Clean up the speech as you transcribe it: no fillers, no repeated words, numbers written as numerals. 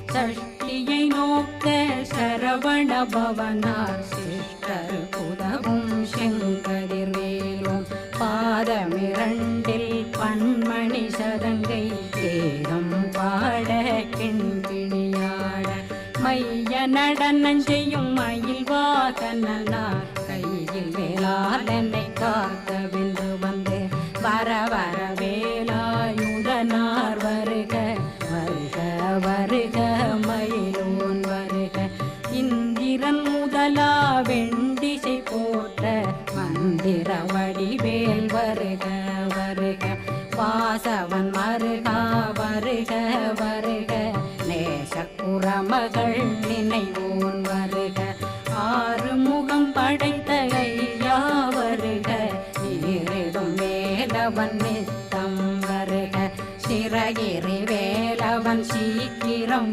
சஷ்டியை நோக்க சரவண பவனார் சிஷ்டர் புதவும் செங்கதிர்வேலும் பாதமிரண்டில் பன்மணி சதங்கை தேகம் பாட கிண்கிணியாட மைய நடனம் செய்யும் மயில் வாகனார் கையில் வேளாளனை காக்கவென்று வந்து வர வர வேலாயுதனார் வருக வருக வருக மயிலோன் வருக இந்திரன் முதலா வெண்டிசை போற்ற மந்திர வடிவேல் வருக வருக வாசவன் மருகா வருக வருக நேசக்குறமகள் நினைவோன் வருக ஆறு முகம் படைத்த ஐயா வருக நீரிடும் வேலவன் நித்தம் வருக சிறகிரி வேலவன் சீக்கிரம்